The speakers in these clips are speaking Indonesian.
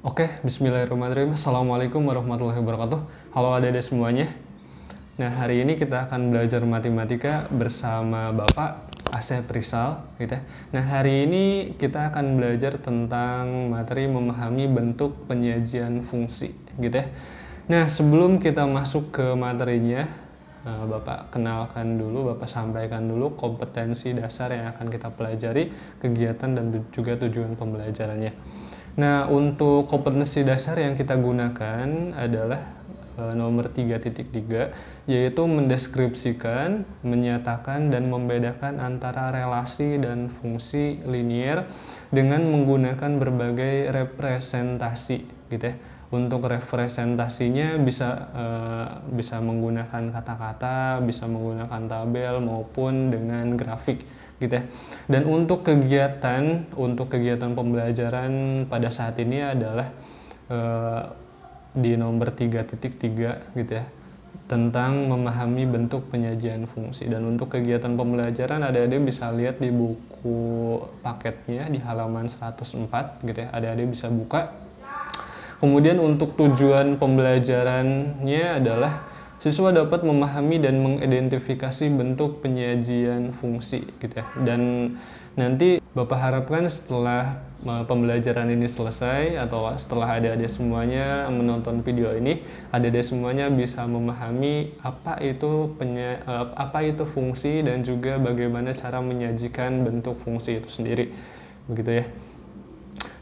Oke, bismillahirrahmanirrahim. Assalamualaikum warahmatullahi wabarakatuh. Halo adik-adik semuanya. Nah, hari ini kita akan belajar matematika bersama Bapak Asep Rizal, gitu ya. Nah, hari ini kita akan belajar tentang materi memahami bentuk penyajian fungsi, gitu ya. Nah, sebelum kita masuk ke materinya, Bapak kenalkan dulu, Bapak sampaikan dulu kompetensi dasar yang akan kita pelajari, kegiatan dan juga tujuan pembelajarannya. Nah, untuk kompetensi dasar yang kita gunakan adalah nomor 3.3, yaitu mendeskripsikan, menyatakan, dan membedakan antara relasi dan fungsi linier dengan menggunakan berbagai representasi, gitu ya. Untuk representasinya bisa menggunakan kata-kata, bisa menggunakan tabel maupun dengan grafik, gitu ya. Dan untuk kegiatan pembelajaran pada saat ini adalah di nomor 3.3, gitu ya, tentang memahami bentuk penyajian fungsi. Dan untuk kegiatan pembelajaran adik-adik bisa lihat di buku paketnya di halaman 104, gitu ya. Adik-adik bisa buka. Kemudian untuk tujuan pembelajarannya adalah siswa dapat memahami dan mengidentifikasi bentuk penyajian fungsi, gitu ya. Dan nanti Bapak harapkan setelah pembelajaran ini selesai atau setelah adik-adik semuanya menonton video ini, adik-adik semuanya bisa memahami apa itu fungsi dan juga bagaimana cara menyajikan bentuk fungsi itu sendiri, begitu ya.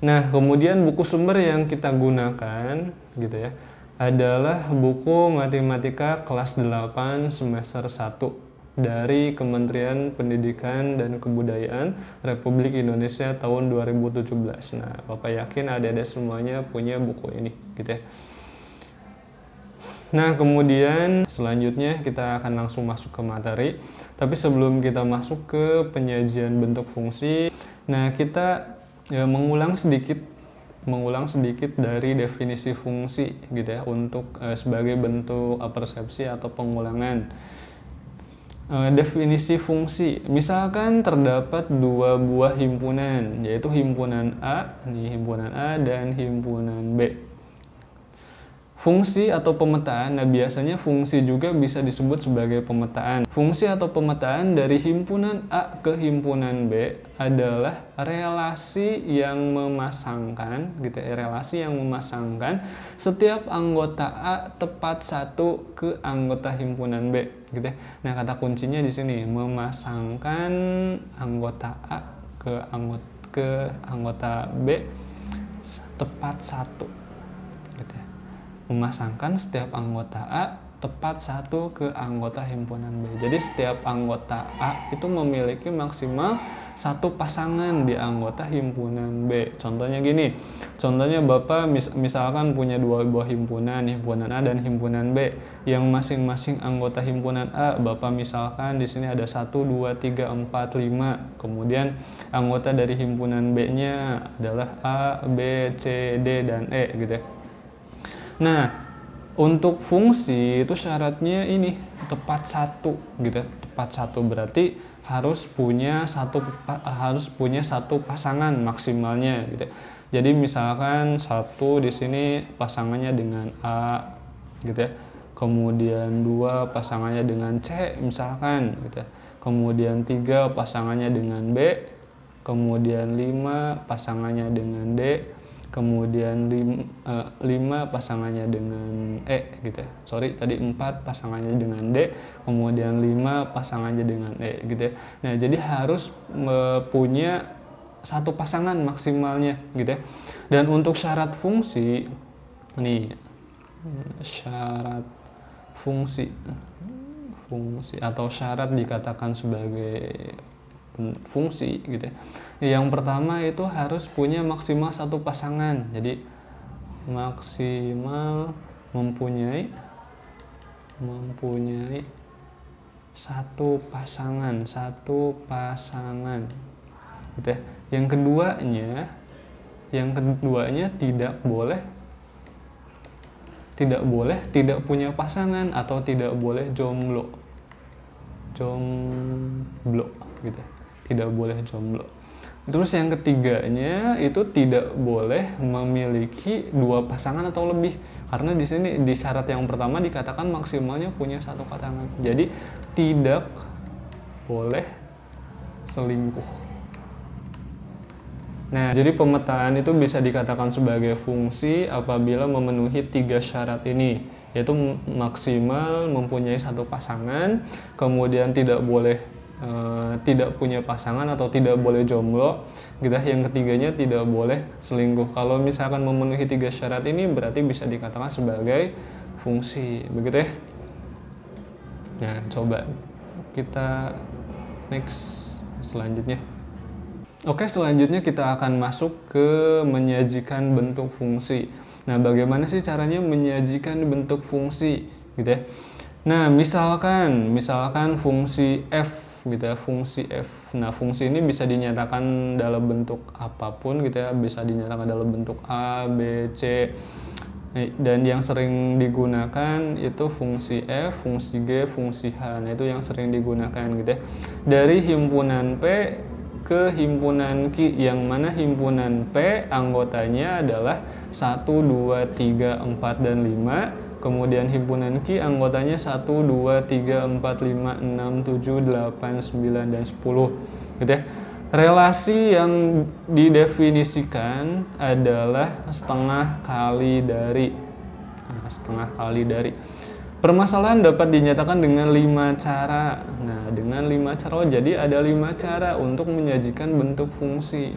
Nah, kemudian buku sumber yang kita gunakan, gitu ya, adalah buku Matematika kelas 8 semester 1 dari Kementerian Pendidikan dan Kebudayaan Republik Indonesia tahun 2017. Nah, Bapak yakin adik-adik semuanya punya buku ini, gitu ya. Nah, kemudian selanjutnya kita akan langsung masuk ke materi. Tapi sebelum kita masuk ke penyajian bentuk fungsi, nah kita mengulang sedikit dari definisi fungsi, gitu ya, untuk sebagai bentuk persepsi atau pengulangan. Definisi fungsi, misalkan terdapat dua buah himpunan, yaitu himpunan A dan himpunan B. Fungsi atau pemetaan, nah biasanya fungsi juga bisa disebut sebagai pemetaan. Fungsi atau pemetaan dari himpunan A ke himpunan B adalah relasi yang memasangkan, gitu ya, relasi yang memasangkan setiap anggota A tepat satu ke anggota himpunan B, gitu ya. Nah, kata kuncinya di sini, memasangkan anggota A ke anggota B tepat satu. Memasangkan setiap anggota A tepat satu ke anggota himpunan B. Jadi setiap anggota A itu memiliki maksimal satu pasangan di anggota himpunan B. Contohnya gini, contohnya Bapak misalkan punya dua buah himpunan A dan himpunan B. Yang masing-masing anggota himpunan A, Bapak misalkan di sini ada 1, 2, 3, 4, 5. Kemudian anggota dari himpunan B-nya adalah A, B, C, D, dan E, gitu ya. Nah, untuk fungsi itu syaratnya ini tepat satu, gitu ya. Tepat satu berarti harus punya satu pasangan maksimalnya, gitu ya. Jadi misalkan satu di sini pasangannya dengan A, gitu ya. Kemudian 2 pasangannya dengan C misalkan, gitu ya. Kemudian 3 pasangannya dengan B, kemudian 5 pasangannya dengan D, kemudian 5 pasangannya dengan E, gitu ya. Sorry, tadi 4 pasangannya dengan D, kemudian 5 pasangannya dengan E, gitu ya. Nah, jadi harus punya satu pasangan maksimalnya, gitu ya. Dan untuk syarat fungsi, nih, syarat fungsi atau syarat dikatakan sebagai fungsi, gitu ya. Yang pertama itu harus punya maksimal satu pasangan. Jadi maksimal mempunyai satu pasangan, gitu ya. Yang keduanya tidak boleh tidak punya pasangan atau tidak boleh jomblo, gitu ya. Tidak boleh jomblo. Terus yang ketiganya itu tidak boleh memiliki dua pasangan atau lebih, karena di sini di syarat yang pertama dikatakan maksimalnya punya satu pasangan. Jadi tidak boleh selingkuh. Nah, jadi pemetaan itu bisa dikatakan sebagai fungsi apabila memenuhi tiga syarat ini, yaitu maksimal mempunyai satu pasangan, kemudian tidak boleh tidak punya pasangan atau tidak boleh jomblo, gitu. Yang ketiganya tidak boleh selingkuh. Kalau misalkan memenuhi tiga syarat ini berarti bisa dikatakan sebagai fungsi, begitu ya. Nah, coba kita next selanjutnya. Oke, selanjutnya kita akan masuk ke menyajikan bentuk fungsi. Nah, bagaimana sih caranya menyajikan bentuk fungsi, gitu ya? Nah, misalkan fungsi f, gitu ya, fungsi f. Nah, fungsi ini bisa dinyatakan dalam bentuk apapun, gitu ya, bisa dinyatakan dalam bentuk a, b, c. Dan yang sering digunakan itu fungsi f, fungsi g, fungsi h. Nah, itu yang sering digunakan, gitu ya. Dari himpunan p ke himpunan Q, yang mana himpunan P anggotanya adalah 1, 2, 3, 4, dan 5. Kemudian himpunan Q anggotanya 1, 2, 3, 4, 5, 6, 7, 8, 9, dan 10. Gitu ya. Relasi yang didefinisikan adalah setengah kali dari. Nah, setengah kali dari. Permasalahan dapat dinyatakan dengan 5 cara. Nah, dengan 5 cara, jadi ada 5 cara untuk menyajikan bentuk fungsi.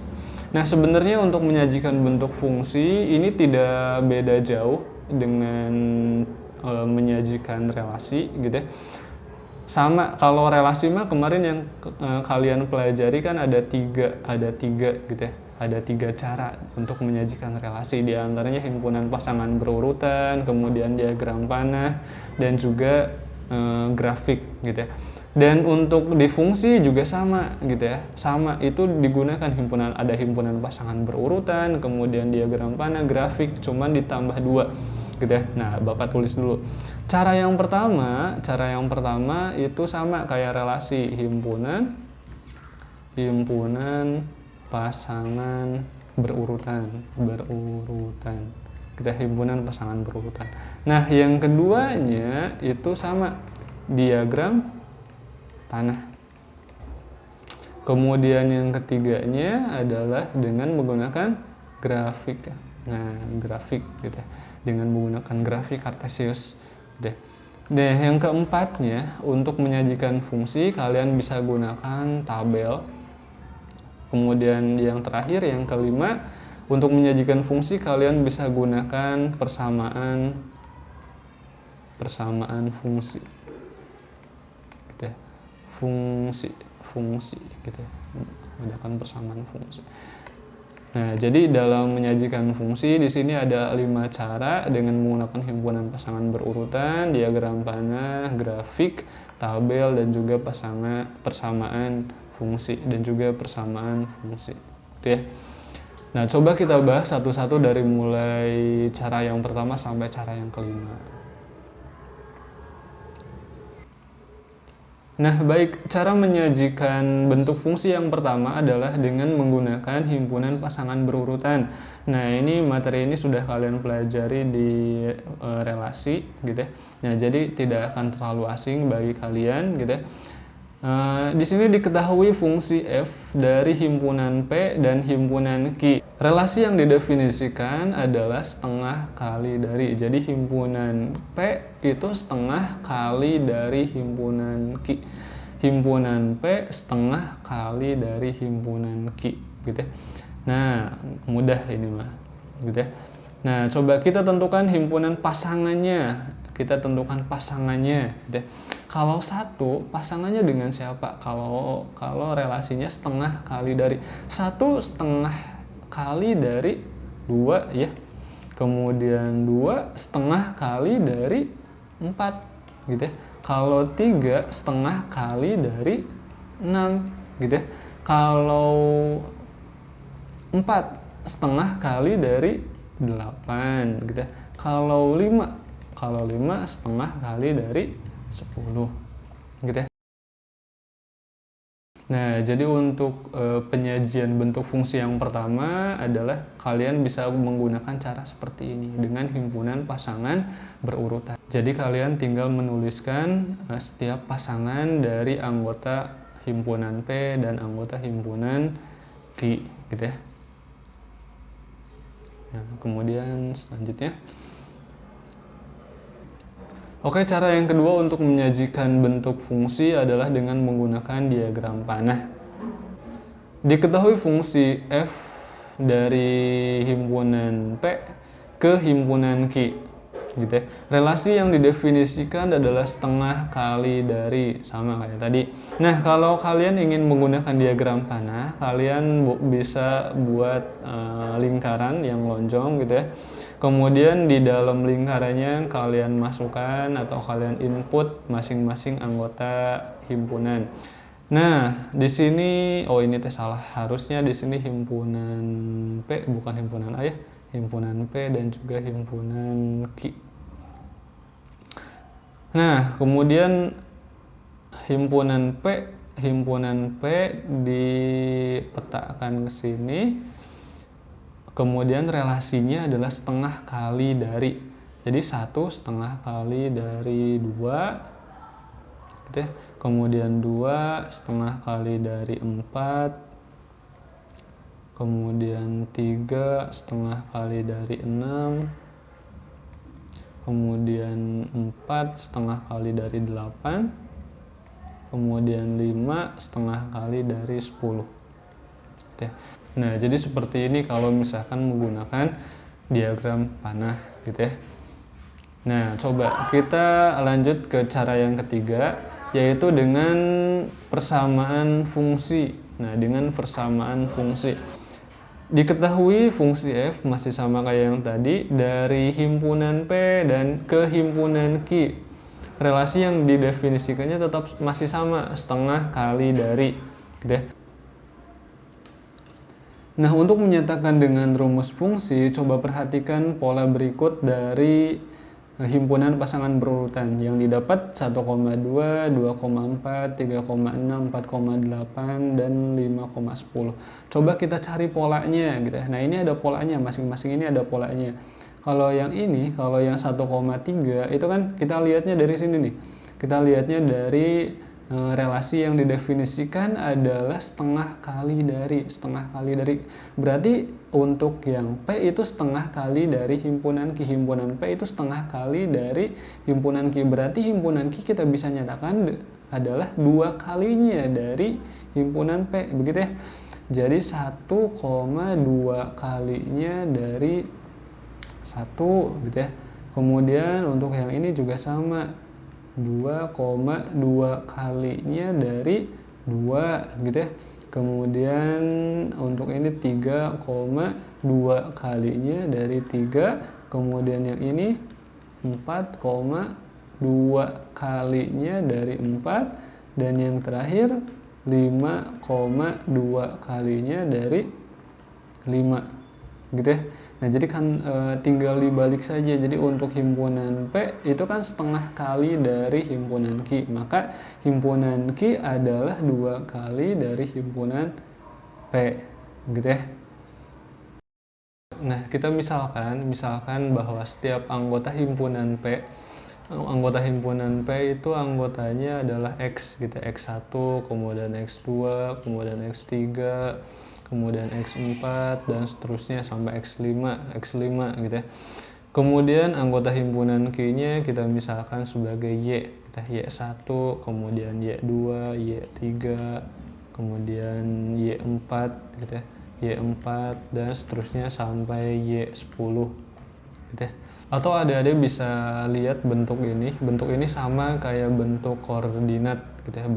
Nah, sebenarnya untuk menyajikan bentuk fungsi ini tidak beda jauh dengan menyajikan relasi, gitu ya. Sama, kalau relasi mah kemarin yang kalian pelajari kan ada tiga gitu ya. Ada 3 cara untuk menyajikan relasi, di antaranya himpunan pasangan berurutan, kemudian diagram panah, dan juga grafik, gitu ya. Dan untuk di fungsi juga sama, gitu ya. Sama, itu digunakan ada himpunan pasangan berurutan, kemudian diagram panah, grafik, cuman ditambah 2, gitu ya. Nah, Bapak tulis dulu. Cara yang pertama itu sama kayak relasi himpunan pasangan berurutan. Kita himpunan pasangan berurutan. Nah, yang keduanya itu sama, diagram panah. Kemudian yang ketiganya adalah dengan menggunakan grafik. Nah, grafik, gitu ya. Dengan menggunakan grafik kartesius. Nah, yang keempatnya untuk menyajikan fungsi kalian bisa gunakan tabel. Kemudian yang terakhir, yang kelima, untuk menyajikan fungsi kalian bisa gunakan persamaan fungsi, gitu ya. Fungsi, gitu ya. Menggunakan persamaan fungsi. Nah, jadi dalam menyajikan fungsi di sini ada 5 cara dengan menggunakan himpunan pasangan berurutan, diagram panah, grafik, tabel, dan juga persamaan fungsi dan juga persamaan fungsi, gitu ya. Nah, coba kita bahas satu-satu dari mulai cara yang pertama sampai cara yang kelima. Nah, baik, cara menyajikan bentuk fungsi yang pertama adalah dengan menggunakan himpunan pasangan berurutan. Nah, materi ini sudah kalian pelajari di relasi, gitu ya. Nah, jadi tidak akan terlalu asing bagi kalian, gitu ya. Di sini diketahui fungsi f dari himpunan P dan himpunan Q. Relasi yang didefinisikan adalah setengah kali dari. Jadi himpunan P itu setengah kali dari himpunan Q. Himpunan P setengah kali dari himpunan Q, gitu ya. Nah, mudah ini mah, gitu ya. Nah, coba kita tentukan himpunan pasangannya. Gitu ya. Kalau satu, pasangannya dengan siapa? Kalau relasinya setengah kali dari. 1 setengah kali dari 2, ya. Kemudian 2 setengah kali dari 4, gitu ya. Kalau 3 setengah kali dari 6, gitu ya. Kalau 4 setengah kali dari 8, gitu ya. Kalau 5 setengah kali dari 10, gitu ya. Nah, jadi untuk penyajian bentuk fungsi yang pertama adalah kalian bisa menggunakan cara seperti ini dengan himpunan pasangan berurutan. Jadi kalian tinggal menuliskan setiap pasangan dari anggota himpunan P dan anggota himpunan Q, gitu ya. Nah, kemudian selanjutnya, oke, cara yang kedua untuk menyajikan bentuk fungsi adalah dengan menggunakan diagram panah. Diketahui fungsi F dari himpunan P ke himpunan Q, gitu ya. Relasi yang didefinisikan adalah setengah kali dari, sama kayak tadi. Nah, kalau kalian ingin menggunakan diagram panah, kalian bisa buat lingkaran yang lonjong, gitu ya. Kemudian di dalam lingkarannya kalian masukkan atau kalian input masing-masing anggota himpunan. Nah, di sini ini teh salah. Harusnya di sini himpunan P bukan himpunan A ya. Himpunan P dan juga himpunan Q. Nah, kemudian himpunan P dipetakan ke sini. Kemudian relasinya adalah setengah kali dari, jadi 1 setengah kali dari 2, gitu ya. Kemudian 2 setengah kali dari 4, kemudian 3 setengah kali dari 6, kemudian 4 setengah kali dari 8, kemudian 5 setengah kali dari 10, gitu ya. Nah, jadi seperti ini kalau misalkan menggunakan diagram panah, gitu ya. Nah, coba kita lanjut ke cara yang ketiga, yaitu dengan persamaan fungsi. Nah, dengan persamaan fungsi. Diketahui fungsi F masih sama kayak yang tadi, dari himpunan P dan ke himpunan Q. Relasi yang didefinisikannya tetap masih sama, setengah kali dari, gitu ya. Nah, untuk menyatakan dengan rumus fungsi, coba perhatikan pola berikut dari himpunan pasangan berurutan yang didapat 1,2, 2,4, 3,6, 4,8, dan 5,10. Coba kita cari polanya, gitu ya. Nah, ini ada polanya, masing-masing ini ada polanya. Kalau yang ini, kalau yang 1,3 itu kan kita lihatnya dari sini nih. Kita lihatnya dari relasi yang didefinisikan adalah setengah kali dari. Berarti untuk yang P itu setengah kali dari himpunan Q. Himpunan P itu setengah kali dari himpunan Q. Berarti himpunan Q kita bisa nyatakan adalah 2 kalinya dari himpunan P, begitu ya. Jadi 1,2 kalinya dari 1, gitu ya. Kemudian untuk yang ini juga sama, 2,2 kalinya dari 2, gitu ya. Kemudian untuk ini 3,2 kalinya dari 3. Kemudian yang ini 4,2 kalinya dari 4. Dan yang terakhir 5,2 kalinya dari 5, gitu ya. Nah, jadi kan tinggal dibalik saja. Jadi untuk himpunan P itu kan setengah kali dari himpunan Q. Maka himpunan Q adalah 2 kali dari himpunan P, gitu ya. Nah, kita misalkan bahwa setiap anggota himpunan P itu anggotanya adalah X, gitu. X1, kemudian X2, kemudian X3, kemudian X4, dan seterusnya sampai X5, gitu ya. Kemudian anggota himpunan Q-nya kita misalkan sebagai Y, kita Y1, kemudian Y2, Y3, kemudian Y4, gitu ya. Y4 dan seterusnya sampai Y10, gitu ya. Atau adik-adik bisa lihat bentuk ini sama kayak bentuk koordinat, gitu ya.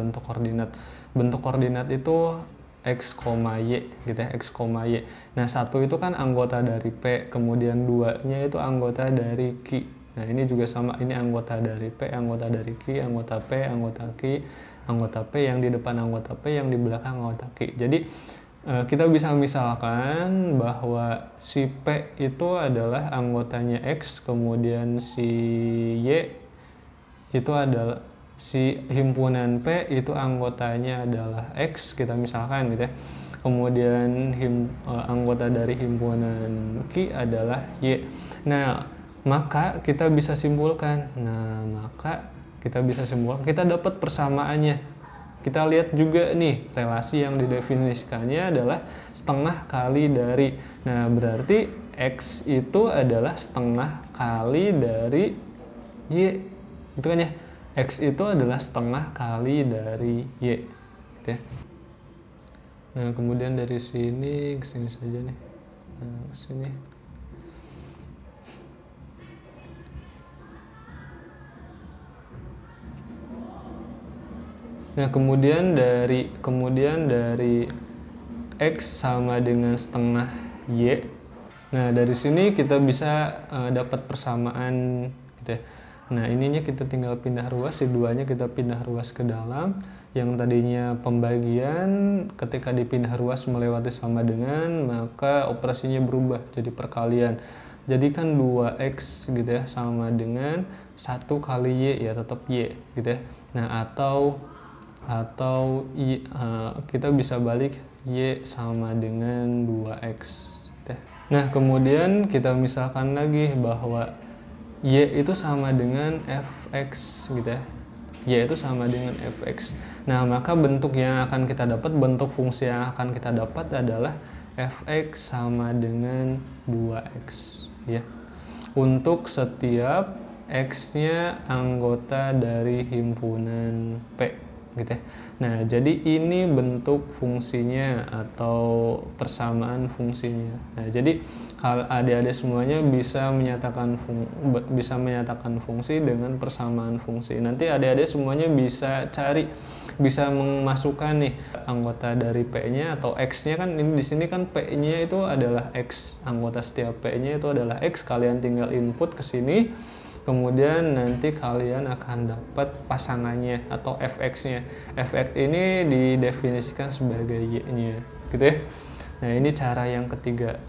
Bentuk koordinat itu X, Y, gitu ya, X, Y. Nah, 1 itu kan anggota dari P, kemudian 2-nya itu anggota dari Q. Nah, ini juga sama, ini anggota dari P, anggota dari Q, anggota P, anggota Q, anggota P, yang di depan anggota P, yang di belakang anggota Q. Jadi, kita bisa misalkan bahwa si P itu adalah anggotanya X, kemudian si Y itu adalah si himpunan P itu anggotanya adalah X, kita misalkan gitu ya. Kemudian anggota dari himpunan Q adalah Y. Nah, maka kita bisa simpulkan. Kita dapat persamaannya. Kita lihat juga nih, relasi yang didefinisikannya adalah setengah kali dari. Nah, berarti X itu adalah setengah kali dari Y. Itu kan ya? X itu adalah setengah kali dari Y. Gitu ya. Nah, kemudian dari sini ke sini saja nih. Nah, ke sini. Nah, kemudian dari X sama dengan setengah Y. Nah, dari sini kita bisa dapat persamaan gitu ya. Nah, ininya kita tinggal pindah ruas, si 2-nya kita pindah ruas ke dalam. Yang tadinya pembagian, ketika dipindah ruas melewati sama dengan, maka operasinya berubah jadi perkalian. Jadi kan 2X gitu ya, sama dengan 1 kali Y, ya tetap Y gitu ya. Nah, atau kita bisa balik Y sama dengan 2X gitu ya. Nah, kemudian kita misalkan lagi bahwa Y itu sama dengan Fx gitu ya. Y itu sama dengan Fx. Nah, maka bentuk yang akan kita dapat, bentuk fungsi yang akan kita dapat adalah Fx sama dengan 2x ya. Untuk setiap x-nya anggota dari himpunan P gitu ya. Nah, jadi ini bentuk fungsinya atau persamaan fungsinya. Nah, jadi kalau adik-adik semuanya bisa menyatakan fungsi dengan persamaan fungsi. Nanti adik-adik semuanya bisa bisa memasukkan nih anggota dari P-nya atau X-nya, kan ini di sini kan P-nya itu adalah X. Anggota setiap P-nya itu adalah X. Kalian tinggal input ke sini. Kemudian nanti kalian akan dapat pasangannya atau Fx-nya. Fx ini didefinisikan sebagai Y-nya, gitu ya. Nah, ini cara yang ketiga.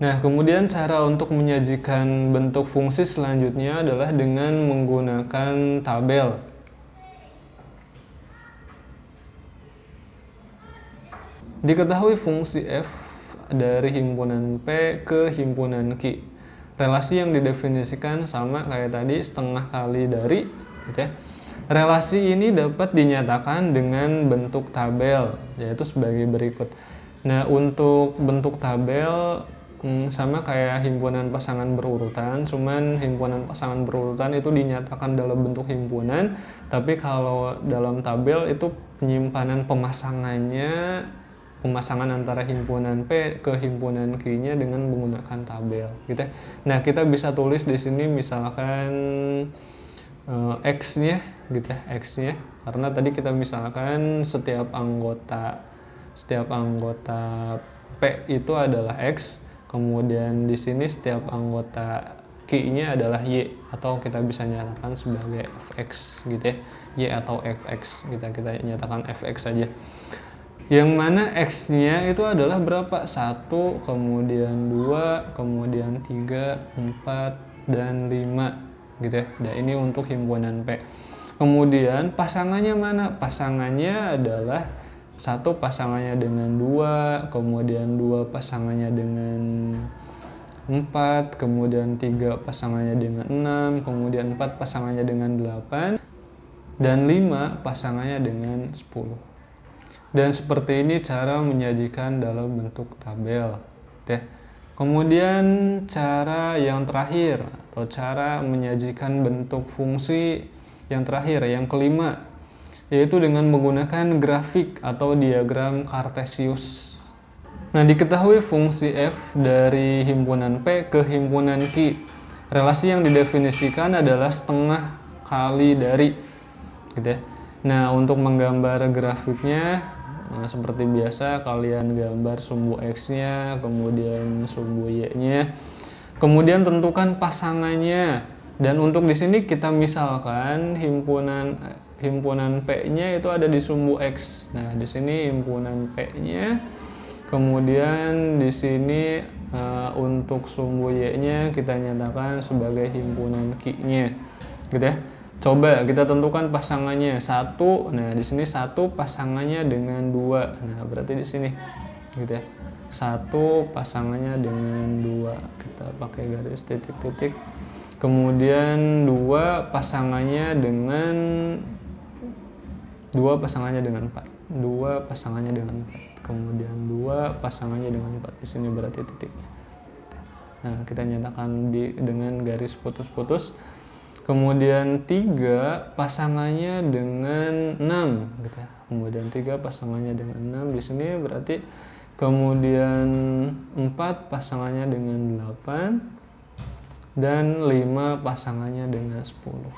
Nah, kemudian cara untuk menyajikan bentuk fungsi selanjutnya adalah dengan menggunakan tabel. Diketahui fungsi f dari himpunan P ke himpunan Q. Relasi yang didefinisikan sama kayak tadi, setengah kali dari gitu ya. Relasi ini dapat dinyatakan dengan bentuk tabel, yaitu sebagai berikut. Nah, untuk bentuk tabel sama kayak himpunan pasangan berurutan, cuman himpunan pasangan berurutan itu dinyatakan dalam bentuk himpunan, tapi kalau dalam tabel itu penyimpanan pemasangan antara himpunan P ke himpunan Q-nya dengan menggunakan tabel gitu ya. Nah, kita bisa tulis di sini misalkan X-nya gitu ya, X-nya, karena tadi kita misalkan setiap anggota P itu adalah X, kemudian di sini setiap anggota Q-nya adalah Y, atau kita bisa nyatakan sebagai Fx gitu ya, Y atau Fx, kita nyatakan Fx saja. Yang mana X-nya itu adalah berapa? 1, kemudian 2, kemudian 3, 4, dan 5 gitu ya. Nah, ini untuk himpunan P. Kemudian pasangannya mana? Pasangannya adalah 1 pasangannya dengan 2, kemudian 2 pasangannya dengan 4, kemudian 3 pasangannya dengan 6, kemudian 4 pasangannya dengan 8, dan 5 pasangannya dengan 10. Dan seperti ini cara menyajikan dalam bentuk tabel. Kemudian cara yang terakhir atau cara menyajikan bentuk fungsi yang terakhir, yang kelima, yaitu dengan menggunakan grafik atau diagram Kartesius. Nah, diketahui fungsi f dari himpunan P ke himpunan Q. Relasi yang didefinisikan adalah setengah kali dari gitu ya. Nah, untuk menggambar grafiknya, seperti biasa kalian gambar sumbu X-nya, kemudian sumbu Y-nya. Kemudian tentukan pasangannya. Dan untuk di sini kita misalkan himpunan P-nya itu ada di sumbu X. Nah, di sini himpunan P-nya. Kemudian di sini untuk sumbu Y-nya kita nyatakan sebagai himpunan Q-nya. gitu ya. Coba kita tentukan pasangannya. 1, nah di sini 1 pasangannya dengan 2. Nah, berarti di sini gitu ya. 1 pasangannya dengan 2. Kita pakai garis titik-titik. Kemudian 2 pasangannya dengan 4. 2 pasangannya dengan 4. Kemudian 2 pasangannya dengan 4. Di sini berarti titiknya. Nah, kita nyatakan dengan garis putus-putus. Kemudian 3 pasangannya dengan 6 gitu ya. Kemudian 3 pasangannya dengan 6 di sini berarti, kemudian 4 pasangannya dengan 8 dan 5 pasangannya dengan 10.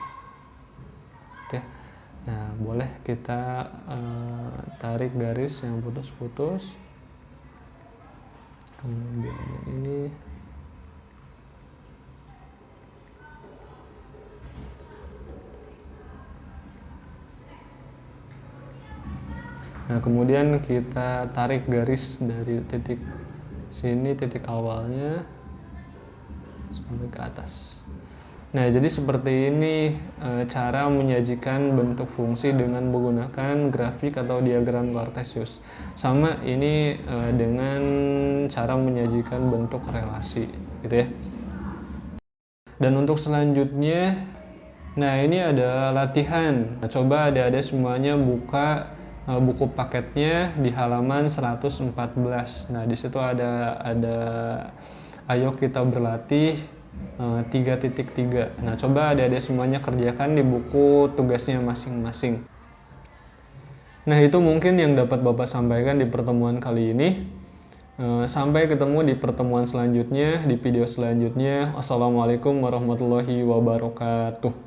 Oke. Nah, boleh kita tarik garis yang putus-putus. Kemudian ini. Nah, kemudian kita tarik garis dari titik sini, titik awalnya sampai ke atas. Nah, jadi seperti ini cara menyajikan bentuk fungsi dengan menggunakan grafik atau diagram Cartesius. Sama ini dengan cara menyajikan bentuk relasi, gitu ya. Dan untuk selanjutnya, nah ini ada latihan. Nah, coba adik-adik semuanya buka buku paketnya di halaman 114. Nah, di situ ada ayo kita berlatih 3.3. Nah, coba adik-adik semuanya kerjakan di buku tugasnya masing-masing. Nah, itu mungkin yang dapat Bapak sampaikan di pertemuan kali ini. Sampai ketemu di pertemuan selanjutnya, di video selanjutnya. Wassalamualaikum warahmatullahi wabarakatuh.